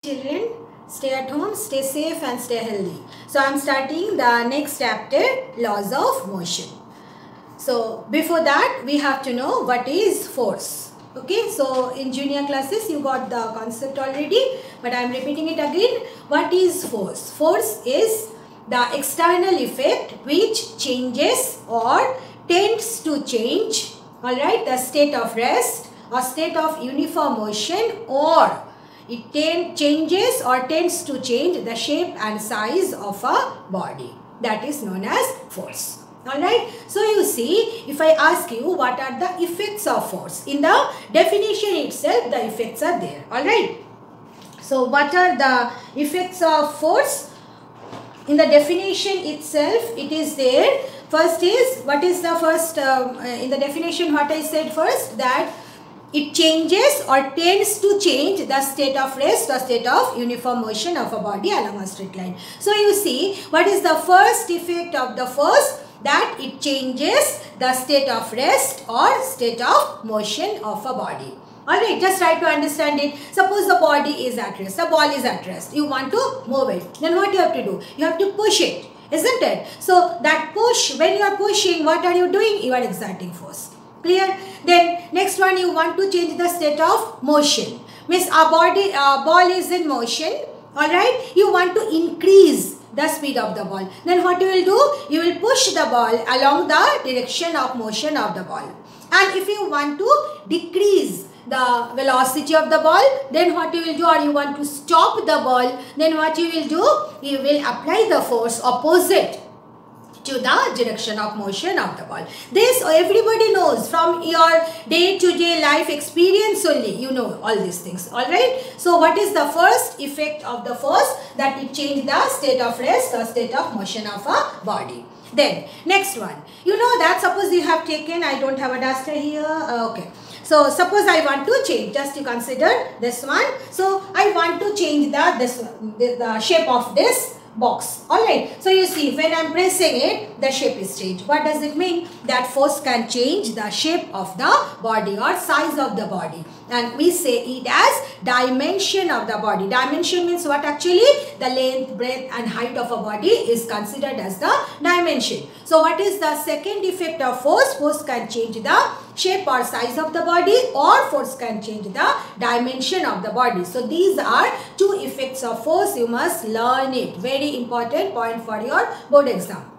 Children, stay at home, stay safe and stay healthy. So I am starting the next chapter, laws of motion. So before that we have to know what is force. Okay, so in junior classes you got the concept already, but I am repeating it again. What is force? Force is the external effect which changes or tends to change, alright, the state of rest or state of uniform motion, or it changes or tends to change the shape and size of a body. That is known as force. Alright. So you see, if I ask you what are the effects of force, in the definition itself the effects are there. Alright. So what are the effects of force? In the definition itself it is there. First is, what is the first, in the definition what I said first, that it changes or tends to change the state of rest or state of uniform motion of a body along a straight line. So you see, what is the first effect of the force? That it changes the state of rest or state of motion of a body. Alright, just try to understand it. Suppose the body is at rest, the ball is at rest. You want to move it. Then what you have to do? You have to push it, isn't it? So that push, when you are pushing, what are you doing? You are exerting force. Clear? Then next one, you want to change the state of motion. Means our ball is in motion. Alright? You want to increase the speed of the ball. Then what you will do? You will push the ball along the direction of motion of the ball. And if you want to decrease the velocity of the ball, then what you will do? Or you want to stop the ball, then what you will do? You will apply the force opposite to the direction of motion of the ball. This everybody knows from your day-to-day life experience only. You know all these things. Alright. So what is the first effect of the force? That it changes the state of rest or state of motion of a body. Then next one. You know that suppose you have taken, I don't have a duster here. Okay. So suppose I want to change, just to consider this one. So I want to change the shape of this box. Alright. So you see, when I am pressing it, the shape is changed. What does it mean? That force can change the shape of the body or size of the body. And we say it as dimension of the body. Dimension means what actually? The length, breadth and height of a body is considered as the dimension. So what is the second effect of force? Force can change the shape or size of the body, or force can change the dimension of the body. So these are two effects of force. You must learn it. Very important point for your board exam.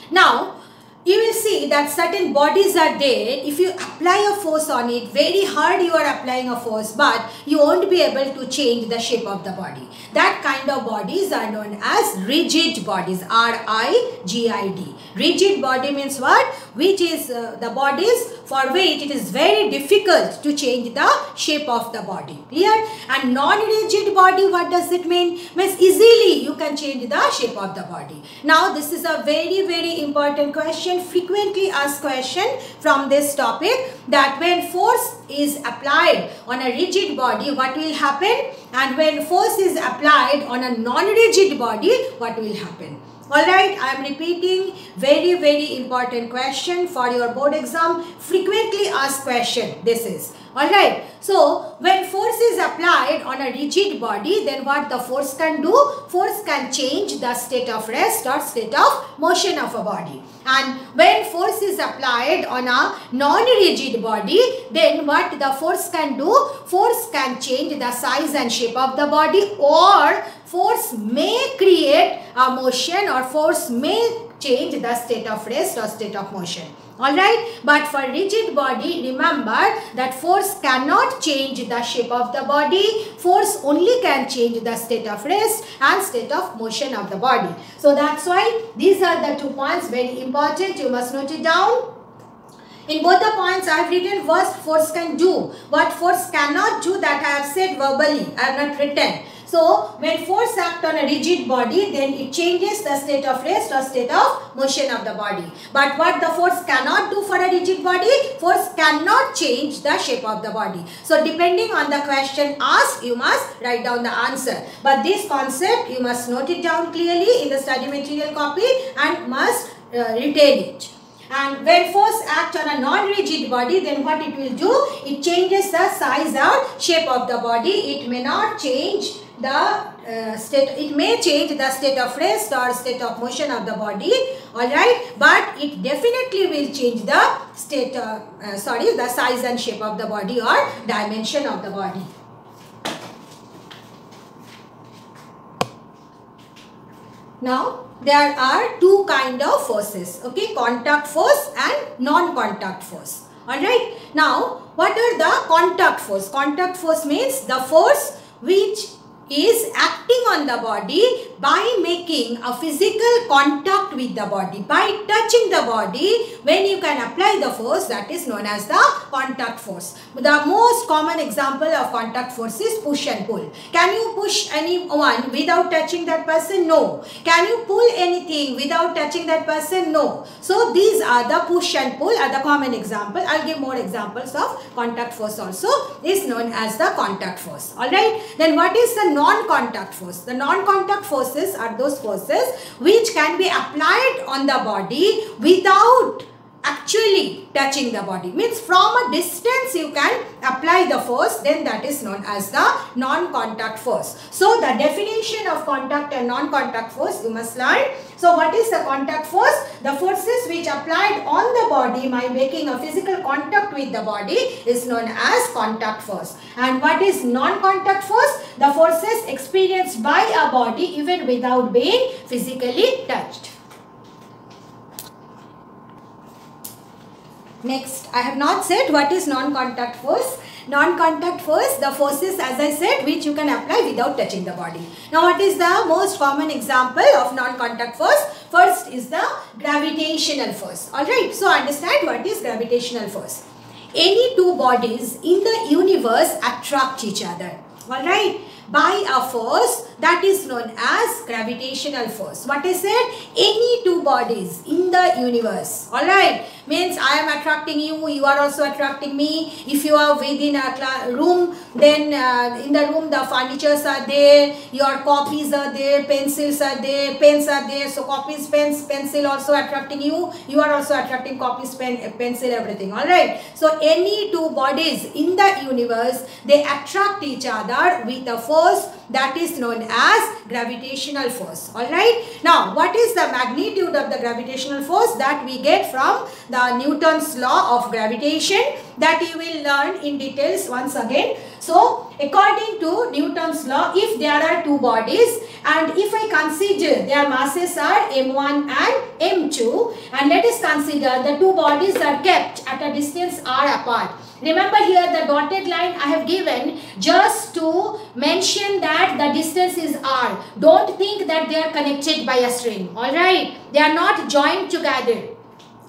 Now, you will see that certain bodies are there. If you apply a force on it, very hard you are applying a force, but you won't be able to change the shape of the body. That kind of bodies are known as rigid bodies. R-I-G-I-D. Rigid body means what? Which is the bodies for which it is very difficult to change the shape of the body. Clear? And non-rigid body, what does it mean? Means easily you can change the shape of the body. Now this is a very, very important question, frequently asked question from this topic, that when force is applied on a rigid body, what will happen? And when force is applied on a non-rigid body, what will happen? Alright, I am repeating, very, very important question for your board exam, frequently asked question this is. Alright, so when force is applied on a rigid body, then what the force can do? Force can change the state of rest or state of motion of a body. And when force is applied on a non-rigid body, then what the force can do? Force can change the size and shape of the body, or force may create a motion, or force may change the state of rest or state of motion. Alright, but for rigid body, remember that force cannot change the shape of the body. Force only can change the state of rest and state of motion of the body. So that's why these are the 2 points, very important. You must note it down. In both the points I have written what force can do. What force cannot do, that I have said verbally, I have not written. So when force acts on a rigid body, then it changes the state of rest or state of motion of the body. But what the force cannot do for a rigid body, force cannot change the shape of the body. So depending on the question asked, you must write down the answer. But this concept, you must note it down clearly in the study material copy and must retain it. And when force acts on a non-rigid body, then what it will do? It changes the size or shape of the body. It may not change the state. It may change the state of rest or state of motion of the body. Alright, but it definitely will change the state, the size and shape of the body or dimension of the body. Now, there are two kind of forces, okay, contact force and non-contact force. Alright, now what are the contact force? Contact force means the force which is acting on the body by making a physical contact with the body, by touching the body. When you can apply the force, that is known as the contact force. The most common example of contact force is push and pull. Can you push anyone without touching that person? No. Can you pull anything without touching that person? No. So these are the push and pull are the common example. I'll give more examples of contact force also is known as the contact force. Alright. Then what is the non-contact force? The non-contact forces are those forces which can be applied on the body without actually touching the body. Means from a distance you can apply the force, then that is known as the non-contact force. So the definition of contact and non-contact force you must learn. So what is the contact force? The forces which applied on the body by making a physical contact with the body is known as contact force. And what is non-contact force? The forces experienced by a body even without being physically touched. Next, I have not said what is non-contact force. Non-contact force, the forces as I said which you can apply without touching the body. Now what is the most common example of non-contact force? First is the gravitational force. Alright, so understand what is gravitational force. Any two bodies in the universe attract each other. Alright, by a force that is known as gravitational force. What I said? Any two bodies in the universe. Alright, means I am attracting you, you are also attracting me. If you are within a room, then in the room the furnitures are there, your copies are there, pencils are there, pens are there. So copies, pens, pencil also attracting you, you are also attracting copies, pen, pencil, everything. Alright, so any two bodies in the universe, they attract each other with a force that is known as gravitational force. Alright, now what is the magnitude of the gravitational force? That we get from the Newton's law of gravitation, that you will learn in details once again. So according to Newton's law, if there are two bodies and if I consider their masses are m1 and m2, and let us consider the two bodies are kept at a distance r apart. Remember here the dotted line I have given just to mention that the distance is r. Don't think that they are connected by a string. Alright, they are not joined together.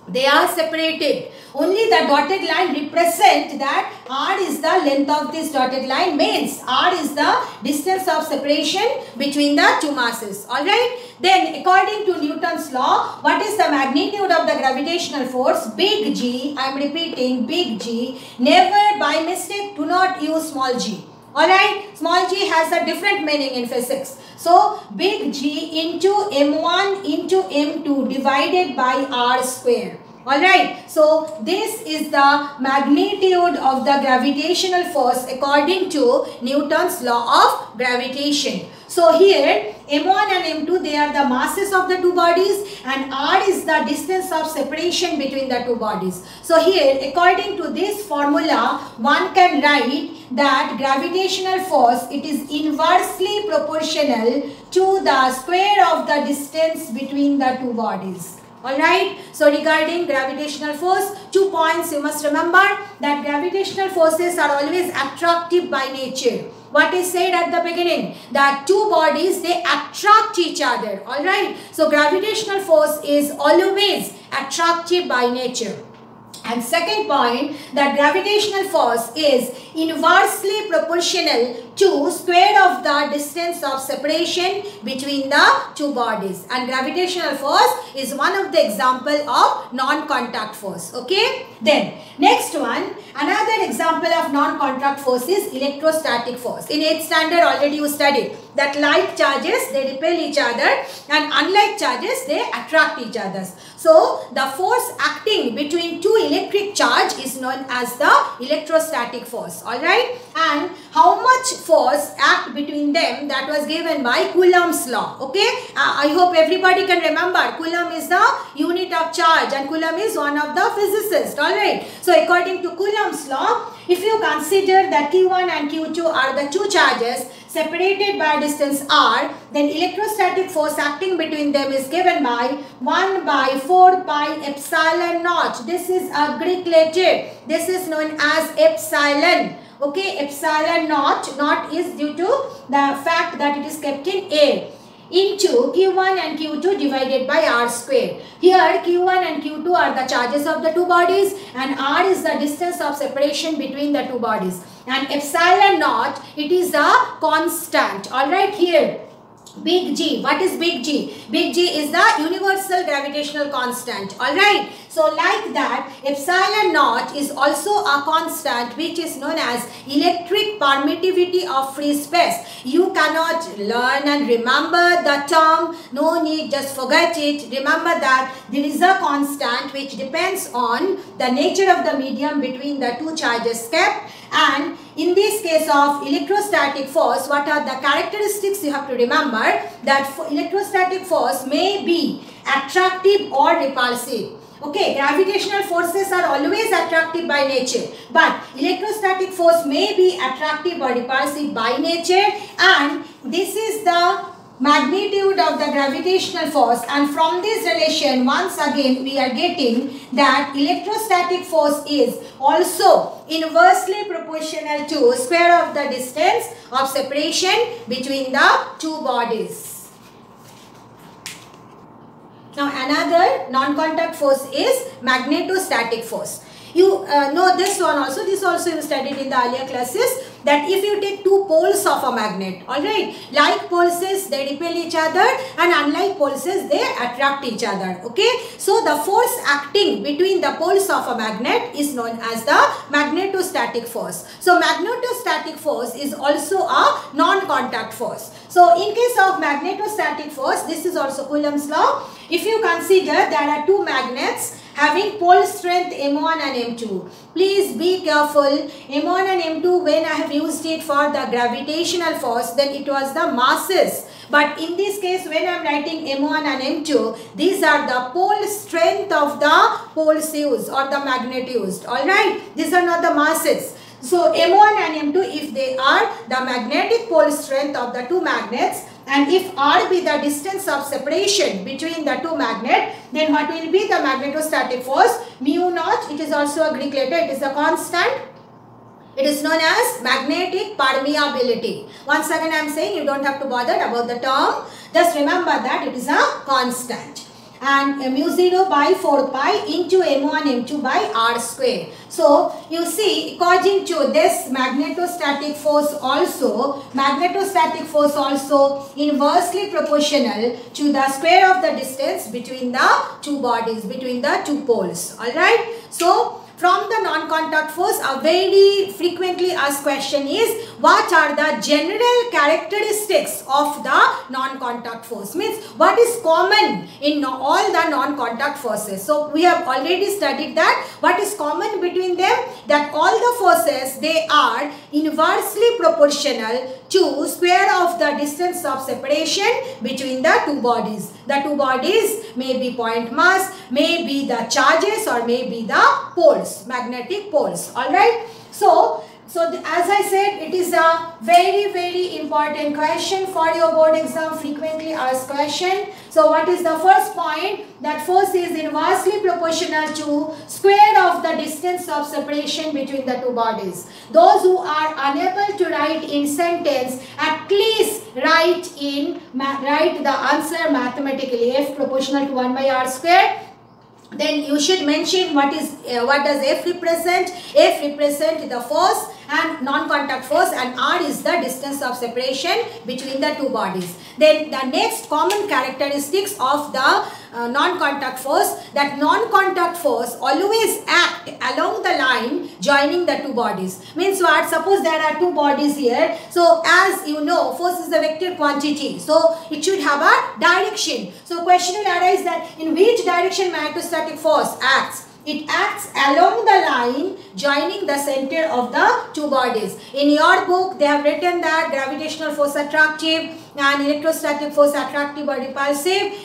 They are separated. Only the dotted line represent that r is the length of this dotted line, means r is the distance of separation between the two masses. Alright. Then according to Newton's law, what is the magnitude of the gravitational force? Big G. I am repeating, big G. Never by mistake do not use small g. Alright. Small g has a different meaning in physics. So big G into m1 into m2 divided by r square. Alright, so this is the magnitude of the gravitational force according to Newton's law of gravitation. So here m1 and m2, they are the masses of the two bodies, and r is the distance of separation between the two bodies. So here according to this formula, one can write that gravitational force, it is inversely proportional to the square of the distance between the two bodies. Alright, so regarding gravitational force, 2 points you must remember, that gravitational forces are always attractive by nature. What is said at the beginning, that two bodies, they attract each other. Alright, so gravitational force is always attractive by nature. And second point, that gravitational force is inversely proportional to square of the distance of separation between the two bodies. And gravitational force is one of the example of non-contact force. Okay. Then next one, another example of non-contact force is electrostatic force. In 8th standard already you studied that like charges they repel each other and unlike charges they attract each other. So the force acting between two electric charge is known as the electrostatic force. Alright, and how much force act between them, that was given by Coulomb's law. Okay, I hope everybody can remember Coulomb is the unit of charge and Coulomb is one of the physicists. Alright, so according to Coulomb's law, if you consider that Q1 and Q2 are the two charges separated by distance r, then electrostatic force acting between them is given by 1 by 4 pi epsilon naught. This is a Greek letter. This is known as epsilon. Okay, epsilon naught. Naught is due to the fact that it is kept in air, into Q1 and Q2 divided by r square. Here Q1 and Q2 are the charges of the two bodies and r is the distance of separation between the two bodies. And epsilon naught, it is a constant. Alright, here big G. What is big G? Big G is the universal gravitational constant. Alright. So like that, epsilon naught is also a constant which is known as electric permittivity of free space. You cannot learn and remember the term. No need, just forget it. Remember that there is a constant which depends on the nature of the medium between the two charges kept. And in this case of electrostatic force, what are the characteristics you have to remember? That electrostatic force may be attractive or repulsive. Okay, gravitational forces are always attractive by nature, but electrostatic force may be attractive or repulsive by nature, and this is the magnitude of the gravitational force. And from this relation, once again we are getting that electrostatic force is also inversely proportional to square of the distance of separation between the two bodies. Now another non-contact force is magnetostatic force. You know this one also. This also you studied in the earlier classes, that if you take two poles of a magnet, alright, like pulses they repel each other and unlike pulses they attract each other. Okay, so the force acting between the poles of a magnet is known as the magnetostatic force. So magnetostatic force is also a non-contact force. So in case of magnetostatic force, this is also Coulomb's law. If you consider there are two magnets having pole strength M1 and M2. Please be careful. M1 and M2, when I have used it for the gravitational force, then it was the masses. But in this case, when I am writing M1 and M2, these are the pole strength of the poles used or the magnet used. Alright, these are not the masses. So M1 and M2, if they are the magnetic pole strength of the two magnets, and if r be the distance of separation between the two magnets, then what will be the magnetostatic force? Mu naught. It is also a Greek letter. It is a constant. It is known as magnetic permeability. Once again I am saying, you don't have to bother about the term. Just remember that it is a constant. And mu 0 by 4 pi into M1 M2 by r square. So you see, according to this magnetostatic force also inversely proportional to the square of the distance between the two bodies, between the two poles. Alright. So from the non-contact force, a very frequently asked question is, what are the general characteristics of the non-contact force? Means what is common in all the non-contact forces. So we have already studied that. What is common between them? That all the forces, they are inversely proportional to square of the distance of separation between the two bodies. The two bodies may be point mass, may be the charges, or may be the poles, magnetic poles. Alright. So as I said, it is a very important question for your board exam, frequently asked question. So what is the first point? That force is inversely proportional to square of the distance of separation between the two bodies. Those who are unable to write in sentence, at least write the answer mathematically. F proportional to 1 by r square. Then you should mention what does F represent. F represent the force and non-contact force, and R is the distance of separation between the two bodies. Then the next common characteristics of the non-contact force, that non-contact force always act along the line joining the two bodies. Means what? Suppose there are two bodies here. So as you know, force is a vector quantity. So it should have a direction. So question will arise that in which direction magnetostatic force acts? It acts along the line joining the center of the two bodies. In your book, they have written that gravitational force attractive and electrostatic force attractive or repulsive.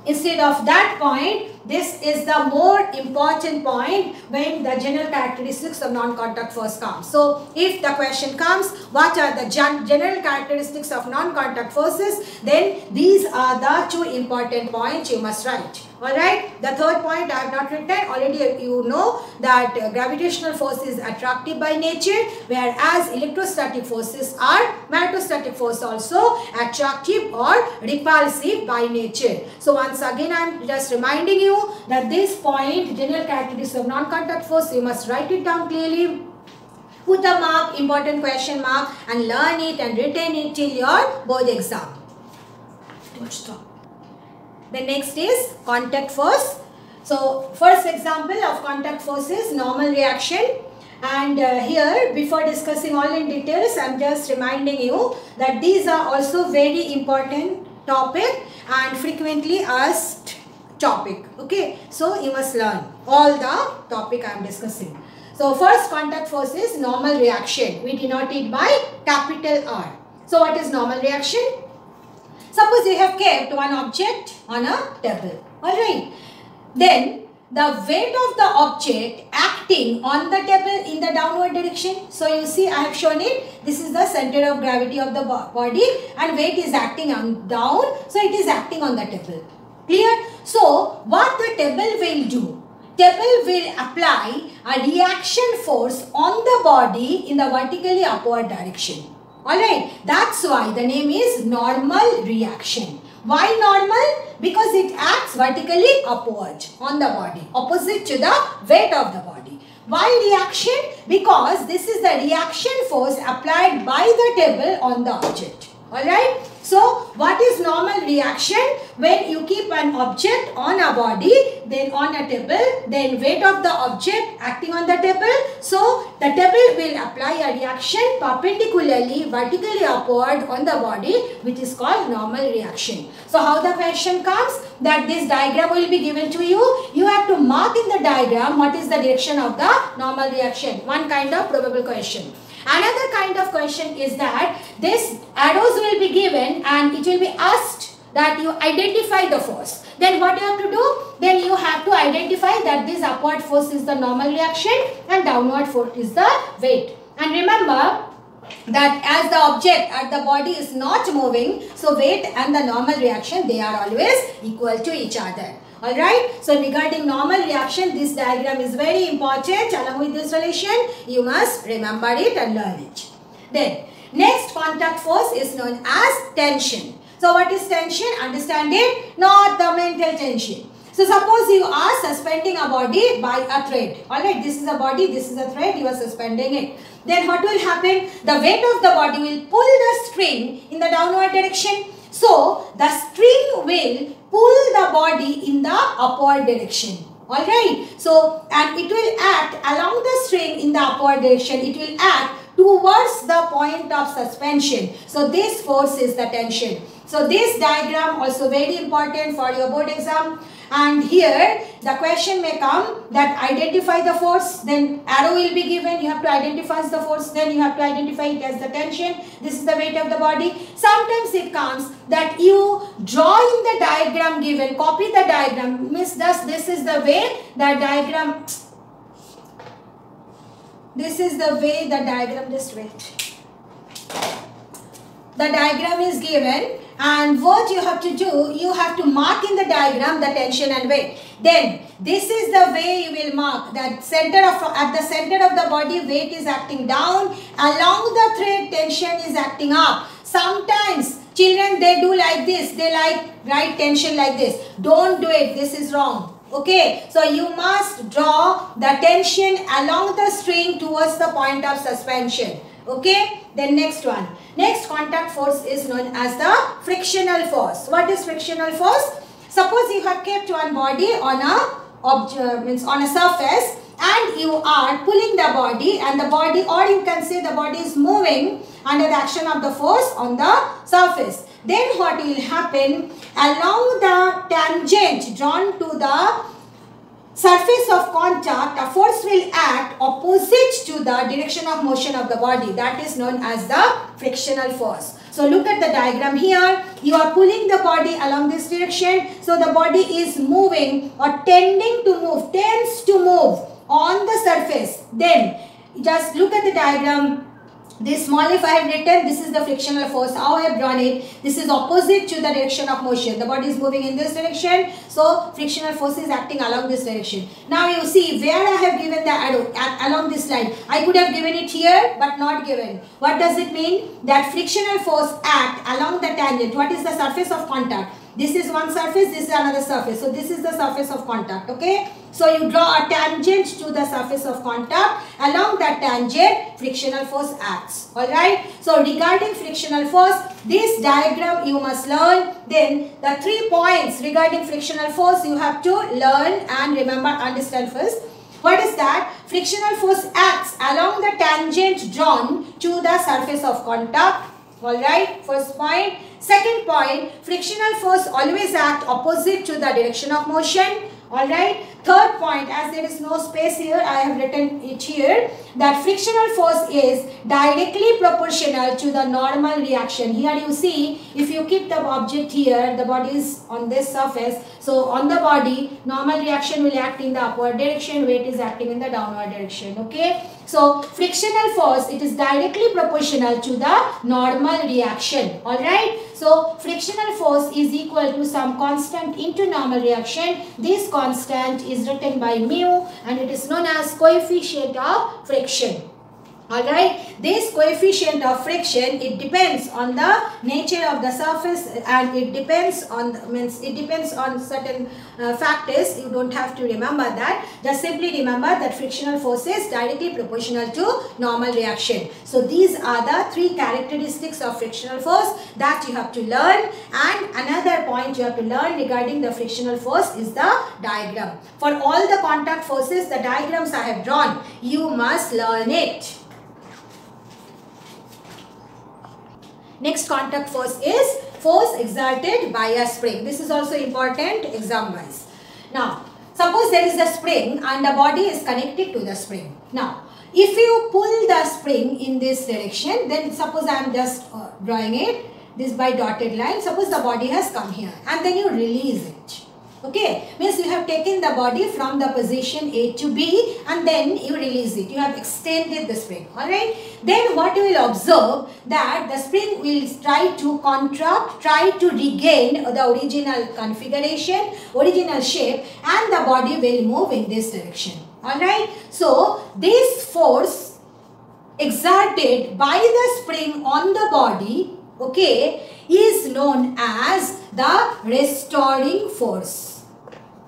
Instead of that point, this is the more important point when the general characteristics of non-contact force comes. So, if the question comes, what are the general characteristics of non-contact forces, then these are the two important points you must write. Alright, the third point I have not written. Already you know that gravitational force is attractive by nature, whereas electrostatic forces are magnetostatic force also attractive or repulsive by nature. So once again I am just reminding you that this point, general characteristics of non-contact force, you must write it down clearly. Put a mark, important question mark, and learn it and retain it till your board exam. Don't stop. The next is contact force. So first example of contact force is normal reaction, and here before discussing all in details, I am just reminding you that these are also very important topic and frequently asked topic. Okay, so you must learn all the topic I am discussing. So first contact force is normal reaction. We denote it by capital R. So what is normal reaction? Suppose you have kept one object on a table, alright. Then the weight of the object acting on the table in the downward direction. So you see I have shown it. This is the center of gravity of the body and weight is acting on down. So it is acting on the table. Clear? So what the table will do? Table will apply a reaction force on the body in the vertically upward direction. Alright, that's why the name is normal reaction. Why normal? Because it acts vertically upward on the body, opposite to the weight of the body. Why reaction? Because this is the reaction force applied by the table on the object. Alright. So, what is normal reaction? When you keep an object on a body, then on a table, then weight of the object acting on the table. So, the table will apply a reaction perpendicularly, vertically upward on the body, which is called normal reaction. So, how the question comes? That this diagram will be given to you. You have to mark in the diagram what is the direction of the normal reaction. One kind of probable question. Another kind of question is that this arrows will be given and it will be asked that you identify the force. Then what you have to do? Then you have to identify that this upward force is the normal reaction and downward force is the weight. And remember that as the object at the body is not moving, so weight and the normal reaction, they are always equal to each other. Alright, so regarding normal reaction, this diagram is very important. Along with this relation, you must remember it and learn it. Then, next contact force is known as tension. So, what is tension? Understand it? Not the mental tension. So, suppose you are suspending a body by a thread. Alright, this is a body, this is a thread, you are suspending it. Then what will happen? The weight of the body will pull the string in the downward direction. So, the string will pull the body in the upward direction. Alright. So, and it will act along the string in the upward direction. It will act towards the point of suspension. So, this force is the tension. So, this diagram also very important for your board exam. And here the question may come that identify the force, then arrow will be given, you have to identify the force, then you have to identify it as the tension, this is the weight of the body. Sometimes it comes that you draw in the diagram given, copy the diagram, means thus this is the way the diagram, this is the way the diagram, just wait. The diagram is given. And what you have to do, you have to mark in the diagram the tension and weight. Then, this is the way you will mark that at the center of the body, weight is acting down. Along the thread, tension is acting up. Sometimes, children, they do like this. They like write tension like this. Don't do it. This is wrong. Okay, so you must draw the tension along the string towards the point of suspension. Okay, then next one. Next contact force is known as the frictional force. What is frictional force? Suppose you have kept one body on a surface and you are pulling the body, and the body, or you can say the body is moving under the action of the force on the surface. Then what will happen? Along the tangent drawn to the surface of contact, a force will act opposite to the direction of motion of the body. That is known as the frictional force. So look at the diagram here. You are pulling the body along this direction. So the body is moving or tends to move on the surface. Then just look at the diagram. This small if I have written, this is the frictional force. How I have drawn it? This is opposite to the direction of motion. The body is moving in this direction. So frictional force is acting along this direction. Now you see where I have given the arrow along this line. I could have given it here but not given. What does it mean? That frictional force act along the tangent. What is the surface of contact? This is one surface, this is another surface. So this is the surface of contact. Okay. So you draw a tangent to the surface of contact. Along that tangent, frictional force acts. Alright. So regarding frictional force, this diagram you must learn. Then the 3 points regarding frictional force you have to learn and remember, understand first. What is that? Frictional force acts along the tangent drawn to the surface of contact. Alright. First point. Second point, frictional force always act opposite to the direction of motion. Alright. Third point, as there is no space here, I have written it here, that frictional force is directly proportional to the normal reaction. Here you see, if you keep the object here, the body is on this surface. So on the body, normal reaction will act in the upward direction, weight is acting in the downward direction. Okay. So frictional force, it is directly proportional to the normal reaction. Alright. So frictional force is equal to some constant into normal reaction. This constant is written by mu and it is known as coefficient of friction. Alright, this coefficient of friction, it depends on the nature of the surface and it depends on certain factors. You don't have to remember that. Just simply remember that frictional force is directly proportional to normal reaction. So these are the 3 characteristics of frictional force that you have to learn. And another point you have to learn regarding the frictional force is the diagram. For all the contact forces, the diagrams I have drawn, you must learn it. Next contact force is force exerted by a spring. This is also important exam wise. Now, suppose there is a spring and the body is connected to the spring. Now, if you pull the spring in this direction, then suppose I am just drawing it, this by dotted line. Suppose the body has come here and then you release it. Okay, means you have taken the body from the position A to B and then you release it. You have extended the spring. Alright. Then what you will observe that the spring will try to contract, try to regain the original configuration, original shape, and the body will move in this direction. Alright. So this force exerted by the spring on the body, okay, is known as the restoring force.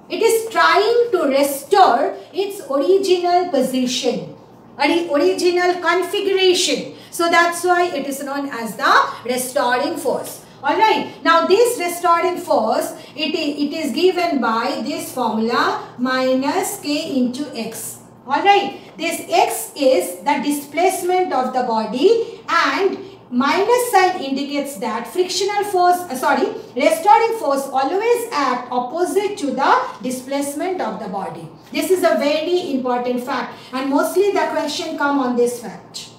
It is trying to restore its original position, original configuration. So that's why it is known as the restoring force. Alright. Now this restoring force, it is given by this formula minus K into X. Alright. This X is the displacement of the body and minus sign indicates that restoring force always act opposite to the displacement of the body. This is a very important fact and mostly the question come on this fact.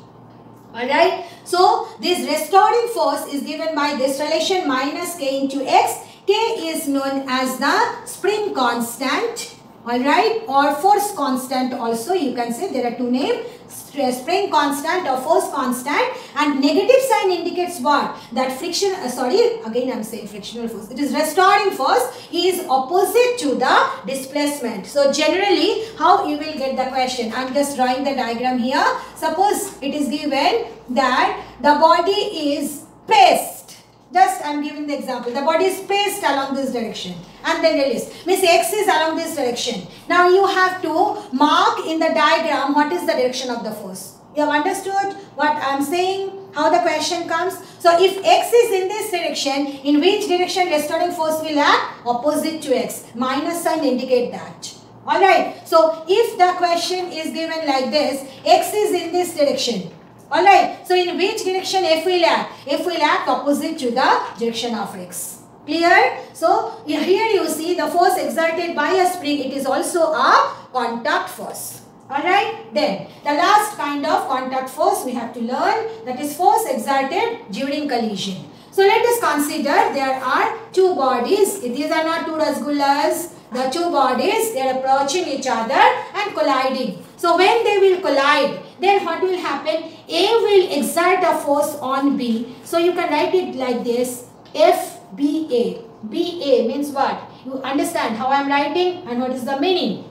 Alright. So this restoring force is given by this relation minus K into X. K is known as the spring constant. Alright, or force constant also you can say. There are 2 names, spring constant or force constant, and negative sign indicates what? That friction, again I am saying frictional force. It is restoring force is opposite to the displacement. So generally how you will get the question? I am just drawing the diagram here. Suppose it is given that the body is placed Just I am giving the example. The body is placed along this direction and then released. Means X is along this direction. Now you have to mark in the diagram what is the direction of the force. You have understood what I am saying? How the question comes? So if X is in this direction, in which direction restoring force will act? Opposite to X. Minus sign indicate that. Alright. So if the question is given like this, X is in this direction. Alright, so in which direction F will act? F will act opposite to the direction of X. Clear? So here you see the force exerted by a spring, it is also a contact force. Alright, then the last kind of contact force we have to learn, that is force exerted during collision. So let us consider there are two bodies. These are not two rasgullas. The two bodies, they are approaching each other and colliding. So when they will collide, then what will happen? A will exert a force on B. So you can write it like this, FBA. BA means what? You understand how I am writing and what is the meaning?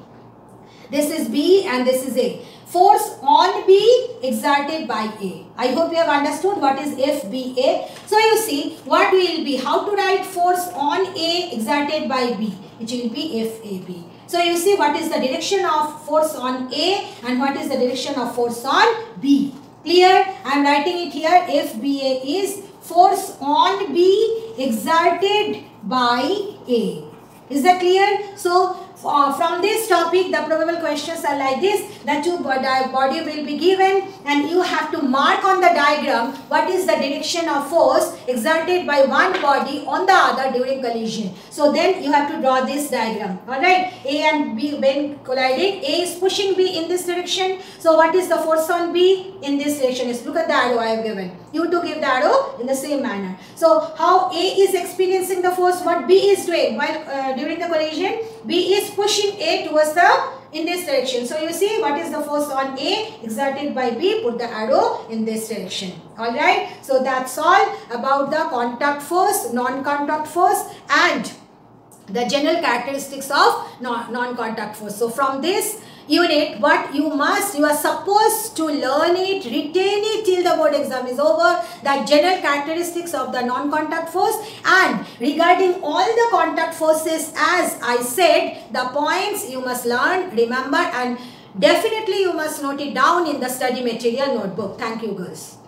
This is B and this is A. Force on B exerted by A. I hope you have understood what is FBA. So you see what will be, how to write force on A exerted by B. It will be FAB. So you see what is the direction of force on A and what is the direction of force on B. Clear? I am writing it here. FBA is force on B exerted by A. Is that clear? So from this topic, the probable questions are like this. The two body will be given and you have to mark on the diagram what is the direction of force exerted by one body on the other during collision. So then you have to draw this diagram. Alright, A and B when colliding, A is pushing B in this direction. So what is the force on B? In this direction. Is look at the arrow I have given. You to give the arrow in the same manner. So how A is experiencing the force, what B is doing while during the collision? B is pushing A towards in this direction. So you see what is the force on A exerted by B, put the arrow in this direction. Alright, so that's all about the contact force, non-contact force and the general characteristics of non-contact force. So from this unit, what you are supposed to learn it, retain it till the board exam is over, the general characteristics of the non-contact force, and regarding all the contact forces, as I said, the points you must learn, remember, and definitely you must note it down in the study material notebook. Thank you girls.